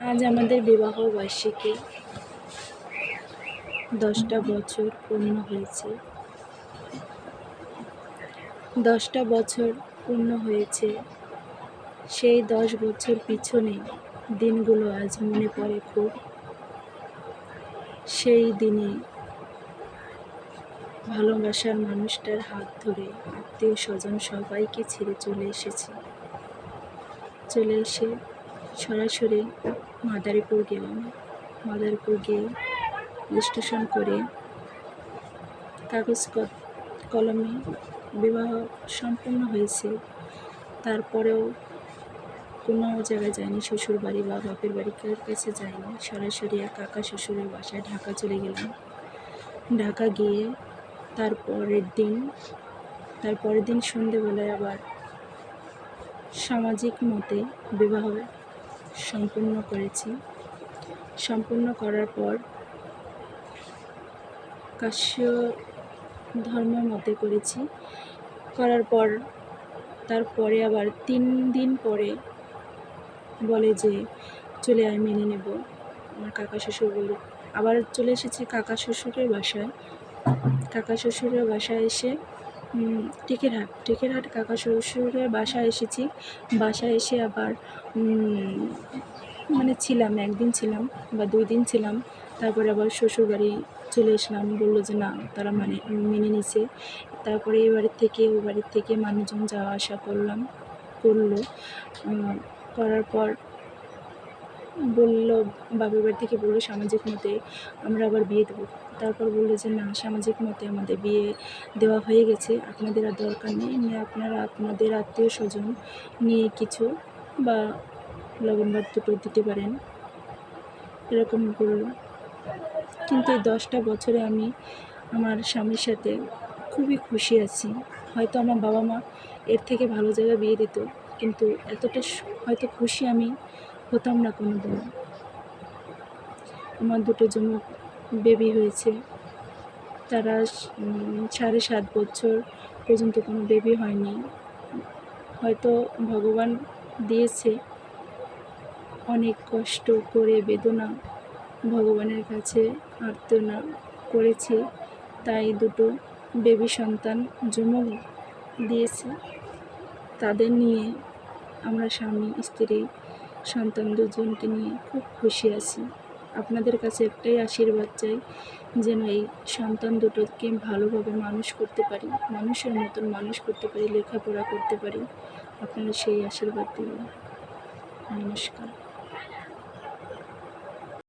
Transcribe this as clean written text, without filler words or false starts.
আজ আমাদের বিবাহ বার্ষিকী 10টা বছর পূর্ণ হয়েছে। 10টা বছর পূর্ণ হয়েছে। সেই 10 বছর পিছনে দিনগুলো আজ মনে পড়ে খুব। সেই দিনে ভালোবাসার মানুষটার হাত ধরে আত্মীয় স্বজন সবাইকে ছেড়ে চলে এসে সরাসরি মাদারীপুর গেলাম। মাদারীপুর গিয়ে রেজিস্ট্রেশন করে কাগজ কলমে বিবাহ সম্পন্ন হয়েছে। তারপরেও কোনো জায়গায় যায়নি, শ্বশুর বাড়ি বা বাপের বাড়ির কাছে যায়নি, সরাসরি কাকা শ্বশুরের বাসায় ঢাকা চলে গেলাম। ঢাকা গিয়ে তারপরের দিন সন্ধেবেলায় আবার সামাজিক মতে বিবাহ সম্পূর্ণ করেছি। সম্পূর্ণ করার পর কাশ্যীয় ধর্ম মতে করেছি। করার পর তারপরে আবার 3 দিন পরে বলে যে চলে আয়, মেনে নেব। আমার কাকা শ্বশুর বলে আবার চলে এসেছি কাকা শ্বশুরের বাসায়। কাকা শ্বশুরের বাসায় এসে টিকেরহাট কাকা শ্বশুরের বাসায় এসেছি। বাসায় এসে আবার ছিলাম, 1 দিন ছিলাম বা 2 দিন ছিলাম। তারপরে আবার শ্বশুর বাড়ি চলে আসলাম। বললো যে না, তারা মেনে নিছে। তারপরে এ বাড়ির থেকে ও বাড়ির থেকে মানুষজন যাওয়া আসা করলো। করার পর বললো, বাপের বাড়ি থেকে বললো সামাজিক মতে আমরা আবার বিয়ে দেবো। তারপর বললো যে না, সামাজিক মতে আমাদের বিয়ে দেওয়া হয়ে গেছে, আপনাদের আর দরকার নেই, আপনারা আপনাদের আত্মীয় স্বজন নিয়ে কিছু বা লবণ ভাত দুটো দিতে পারেন, এরকম বললো। কিন্তু এই 10টা বছরে আমি আমার স্বামীর সাথে খুবই খুশি আছি। হয়তো আমার বাবা মা এর থেকে ভালো জায়গায় বিয়ে দিত, কিন্তু এতটা হয়তো খুশি আমি হতাম না কোনো দিন। আমার 2টো যমজ বেবি হয়েছে। তারা 7.5 বছর পর্যন্ত কোনো বেবি হয়নি। হয়তো ভগবান দিয়েছে, অনেক কষ্ট করে বেদনা ভগবানের কাছে আর্তনা করেছি, তাই 2টো বেবি সন্তান যমজ দিয়েছে। তাদের নিয়ে আমরা স্বামী স্ত্রী সন্তান 2জনকে নিয়ে খুব খুশি আছি। আপনাদের কাছে একটাই আশীর্বাদ চাই, যেন এই সন্তান 2টোকে ভালোভাবে মানুষ করতে পারি, মানুষের মতন মানুষ করতে পারি, লেখাপড়া করতে পারি। আপনারা সেই আশীর্বাদ দিবেন। নমস্কার।